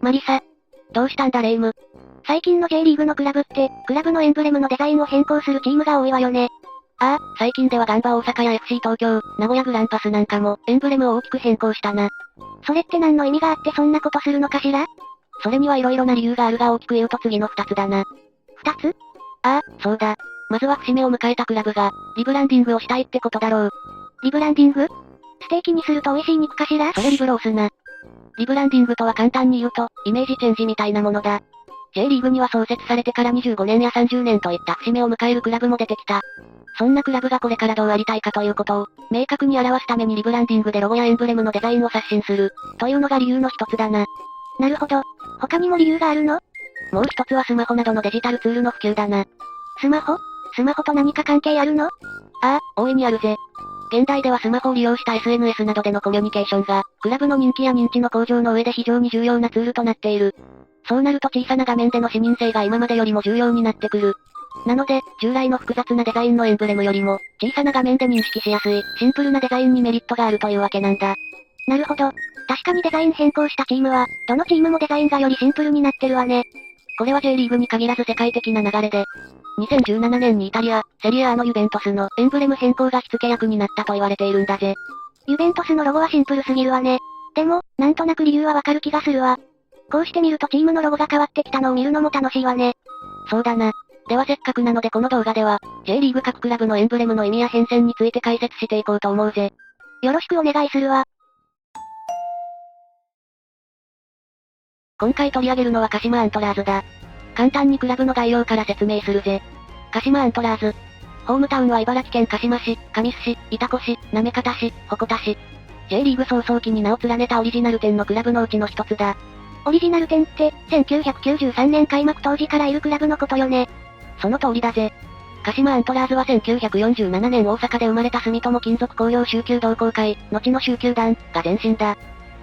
マリサ。どうしたんだレイム。最近の J リーグのクラブって、クラブのエンブレムのデザインを変更するチームが多いわよね。ああ、最近ではガンバ大阪や FC 東京、名古屋グランパスなんかも、エンブレムを大きく変更したな。それって何の意味があってそんなことするのかしら？それには色々な理由があるが大きく言うと次の2つだな。2つ？ああ、そうだ。まずは節目を迎えたクラブが、リブランディングをしたいってことだろう。リブランディング？ステーキにすると美味しい肉かしら？それリブロースな。リブランディングとは簡単に言うと、イメージチェンジみたいなものだ。J リーグには創設されてから25年や30年といった節目を迎えるクラブも出てきた。そんなクラブがこれからどうありたいかということを、明確に表すためにリブランディングでロゴやエンブレムのデザインを刷新する、というのが理由の一つだな。なるほど。他にも理由があるの？もう一つはスマホなどのデジタルツールの普及だな。スマホと何か関係あるの？ああ、大いにあるぜ。現代ではスマホを利用した SNS などでのコミュニケーションが、クラブの人気や認知の向上の上で非常に重要なツールとなっている。そうなると小さな画面での視認性が今までよりも重要になってくる。なので、従来の複雑なデザインのエンブレムよりも、小さな画面で認識しやすい、シンプルなデザインにメリットがあるというわけなんだ。なるほど。確かにデザイン変更したチームは、どのチームもデザインがよりシンプルになってるわね。これは J リーグに限らず世界的な流れで、2017年にイタリア、セリエ A のユベントスのエンブレム変更が火付け役になったと言われているんだぜ。ユベントスのロゴはシンプルすぎるわね。でも、なんとなく理由はわかる気がするわ。こうして見るとチームのロゴが変わってきたのを見るのも楽しいわね。そうだな。ではせっかくなのでこの動画では、J リーグ各クラブのエンブレムの意味や変遷について解説していこうと思うぜ。よろしくお願いするわ。今回取り上げるのは鹿島アントラーズだ。簡単にクラブの概要から説明するぜ。鹿島アントラーズ。ホームタウンは茨城県鹿島市、神栖市、潮来市、行方市、鉾田市。J リーグ創創期に名を連ねたオリジナル店のクラブのうちの一つだ。オリジナル店って、1993年開幕当時からいるクラブのことよね。その通りだぜ。鹿島アントラーズは1947年大阪で生まれた住友金属工業集球同好会、後の集球団、が前身だ。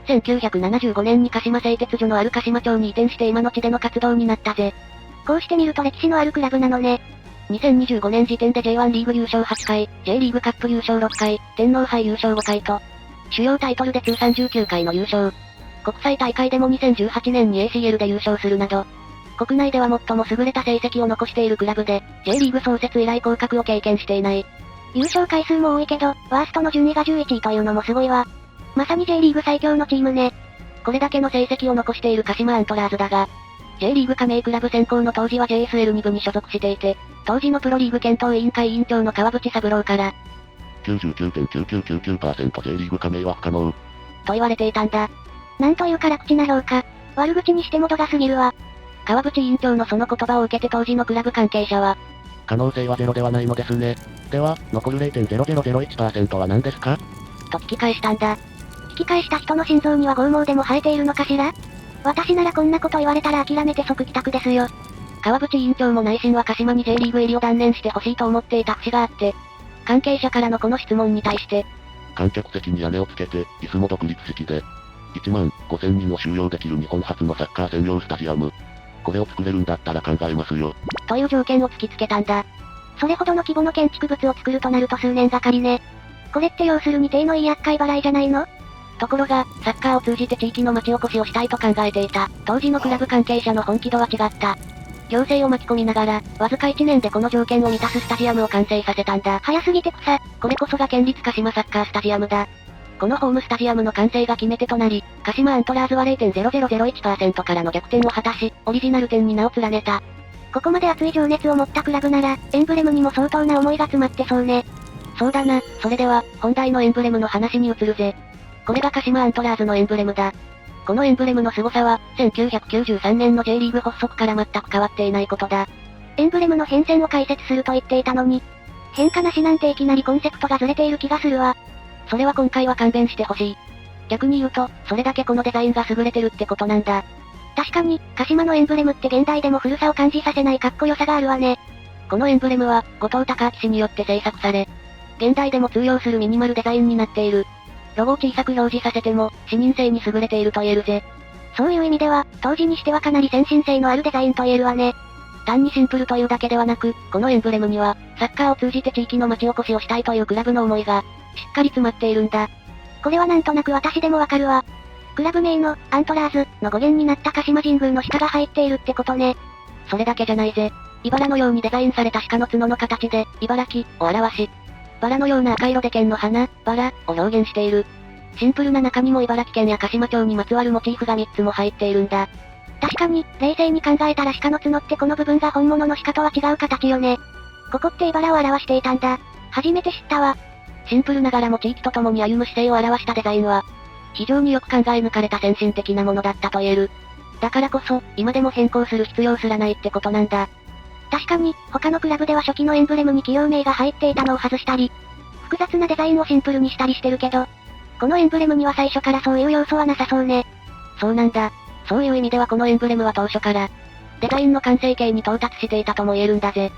1975年に鹿島製鉄所のある鹿島町に移転して今の地での活動になったぜ。こうして見ると歴史のあるクラブなのね。2025年時点で J1 リーグ優勝8回、J リーグカップ優勝6回、天皇杯優勝5回と、主要タイトルで通算19回の優勝。国際大会でも2018年に ACL で優勝するなど、国内では最も優れた成績を残しているクラブで、J リーグ創設以来降格を経験していない。優勝回数も多いけど、ワーストの順位が11位というのもすごいわ。まさに J リーグ最強のチームね。これだけの成績を残している鹿島アントラーズだが、J リーグ加盟クラブ選考の当時は JSL2 部に所属していて、当時のプロリーグ検討委員会委員長の川淵三郎から、99.9999% J リーグ加盟は不可能。と言われていたんだ。なんという辛口な評価。悪口にしても度が過ぎるわ。川淵委員長のその言葉を受けて当時のクラブ関係者は、可能性はゼロではないのですね。では、残る 0.0001% は何ですか？と聞き返したんだ。聞き返した人の心臓には剛毛でも生えているのかしら？私ならこんなこと言われたら諦めて即帰宅ですよ。川淵委員長も内心は鹿島に J リーグ入りを断念してほしいと思っていた節があって、関係者からのこの質問に対して、観客席に屋根をつけて、椅子も独立式で、1万5000人を収容できる日本初のサッカー専用スタジアム。これを作れるんだったら考えますよ。という条件を突きつけたんだ。それほどの規模の建築物を作るとなると数年がかりね。これって要するに体のいい厄介払いじゃないの？ところが、サッカーを通じて地域の町おこしをしたいと考えていた、当時のクラブ関係者の本気度は違った。行政を巻き込みながら、わずか1年でこの条件を満たすスタジアムを完成させたんだ。早すぎて草。これこそが県立鹿島サッカースタジアムだ。このホームスタジアムの完成が決め手となり、鹿島アントラーズは 0.0001% からの逆転を果たし、オリジナル店に名を連ねた。ここまで熱い情熱を持ったクラブなら、エンブレムにも相当な思いが詰まってそうね。そうだな。それでは、本題のエンブレムの話に移るぜ。これが鹿島アントラーズのエンブレムだ。このエンブレムの凄さは、1993年の J リーグ発足から全く変わっていないことだ。エンブレムの変遷を解説すると言っていたのに、変化なしなんていきなりコンセプトがずれている気がするわ。それは今回は勘弁してほしい。逆に言うと、それだけこのデザインが優れてるってことなんだ。確かに、鹿島のエンブレムって現代でも古さを感じさせないかっこよさがあるわね。このエンブレムは、後藤隆明氏によって制作され、現代でも通用するミニマルデザインになっている。ロゴを小さく表示させても、視認性に優れていると言えるぜ。そういう意味では、当時にしてはかなり先進性のあるデザインと言えるわね。単にシンプルというだけではなく、このエンブレムには、サッカーを通じて地域の町おこしをしたいというクラブの思いが、しっかり詰まっているんだ。これはなんとなく私でもわかるわ。クラブ名の、アントラーズ、の語源になった鹿島神宮の鹿が入っているってことね。それだけじゃないぜ。茨のようにデザインされた鹿の角の形で、茨城、を表し、バラのような赤色で剣の花、バラ、を表現している。シンプルな中にも茨城県や鹿島町にまつわるモチーフが3つも入っているんだ。確かに、冷静に考えたら鹿の角ってこの部分が本物の鹿とは違う形よね。ここって茨を表していたんだ。初めて知ったわ。シンプルながらも地域と共に歩む姿勢を表したデザインは、非常によく考え抜かれた先進的なものだったと言える。だからこそ、今でも変更する必要すらないってことなんだ。確かに、他のクラブでは初期のエンブレムに企業名が入っていたのを外したり、複雑なデザインをシンプルにしたりしてるけど、このエンブレムには最初からそういう要素はなさそうね。そうなんだ。そういう意味ではこのエンブレムは当初から、デザインの完成形に到達していたとも言えるんだぜ。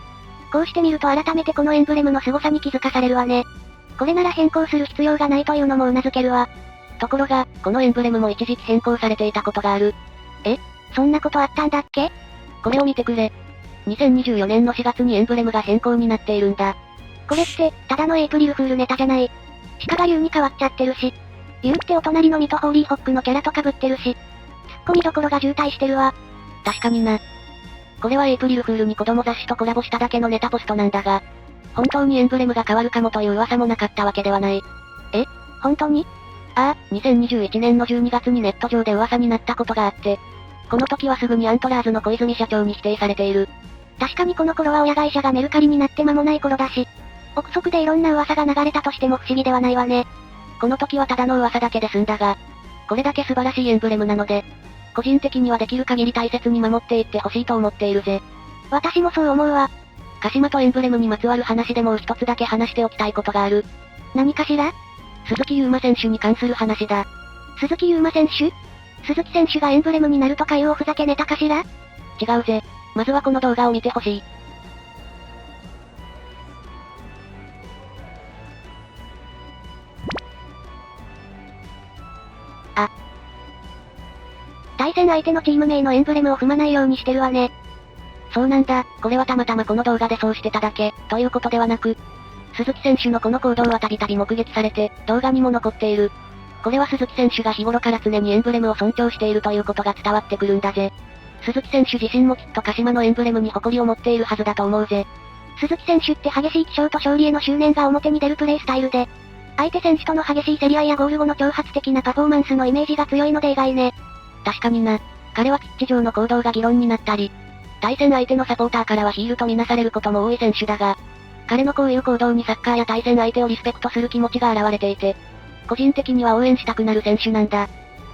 こうしてみると改めてこのエンブレムの凄さに気づかされるわね。これなら変更する必要がないというのも頷けるわ。ところが、このエンブレムも一時期変更されていたことがある。そんなことあったんだっけ？これを見てくれ。2024年の4月にエンブレムが変更になっているんだ。これって、ただのエイプリルフールネタじゃない。鹿が竜に変わっちゃってるし、竜ってお隣のミとホーリーホックのキャラと被ってるし、ツッコミどころが渋滞してるわ。確かにな。これはエイプリルフールに子供雑誌とコラボしただけのネタポストなんだが、本当にエンブレムが変わるかもという噂もなかったわけではない。本当に？ああ、2021年の12月にネット上で噂になったことがあって、この時はすぐにアントラーズの小泉社長に否定されている。確かにこの頃は親会社がメルカリになって間もない頃だし、憶測でいろんな噂が流れたとしても不思議ではないわね。この時はただの噂だけで済んだが、これだけ素晴らしいエンブレムなので、個人的にはできる限り大切に守っていってほしいと思っているぜ。私もそう思うわ。鹿島とエンブレムにまつわる話でもう一つだけ話しておきたいことがある。何かしら？鈴木優馬選手に関する話だ。鈴木優馬選手？鈴木選手がエンブレムになるとかいうおふざけネタかしら？違うぜ。まずはこの動画を見てほしい。対戦相手のチーム名のエンブレムを踏まないようにしてるわね。そうなんだ。これはたまたまこの動画でそうしてただけ、ということではなく、鈴木選手のこの行動はたびたび目撃されて、動画にも残っている。これは鈴木選手が日頃から常にエンブレムを尊重しているということが伝わってくるんだぜ。鈴木選手自身もきっと鹿島のエンブレムに誇りを持っているはずだと思うぜ。鈴木選手って激しい気性と勝利への執念が表に出るプレースタイルで、相手選手との激しい競り合いやゴール後の挑発的なパフォーマンスのイメージが強いので意外ね。確かにな。彼はピッチ上の行動が議論になったり、対戦相手のサポーターからはヒールとみなされることも多い選手だが、彼のこういう行動にサッカーや対戦相手をリスペクトする気持ちが現れていて、個人的には応援したくなる選手なんだ。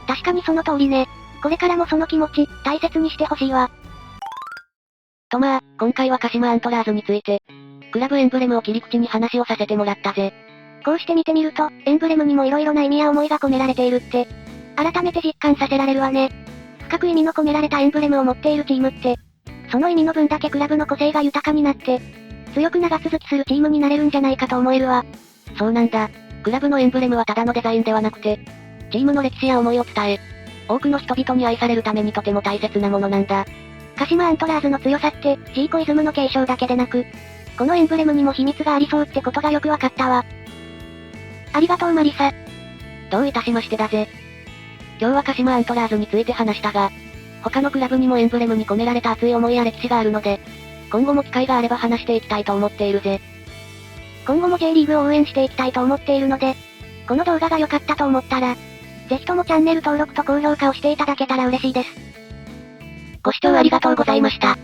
確かにその通りね。これからもその気持ち、大切にしてほしいわ。とまあ、今回は鹿島アントラーズについて、クラブエンブレムを切り口に話をさせてもらったぜ。こうして見てみると、エンブレムにも色々な意味や思いが込められているって、改めて実感させられるわね。深く意味の込められたエンブレムを持っているチームって、その意味の分だけクラブの個性が豊かになって、強く長続きするチームになれるんじゃないかと思えるわ。そうなんだ。クラブのエンブレムはただのデザインではなくて、チームの歴史や思いを伝え、多くの人々に愛されるためにとても大切なものなんだ。鹿島アントラーズの強さって、ジーコイズムの継承だけでなく、このエンブレムにも秘密がありそうってことがよくわかったわ。ありがとうマリサ。どういたしましてだぜ。今日は鹿島アントラーズについて話したが、他のクラブにもエンブレムに込められた熱い思いや歴史があるので、今後も機会があれば話していきたいと思っているぜ。今後も J リーグを応援していきたいと思っているので、この動画が良かったと思ったら、ぜひともチャンネル登録と高評価をしていただけたら嬉しいです。ご視聴ありがとうございました。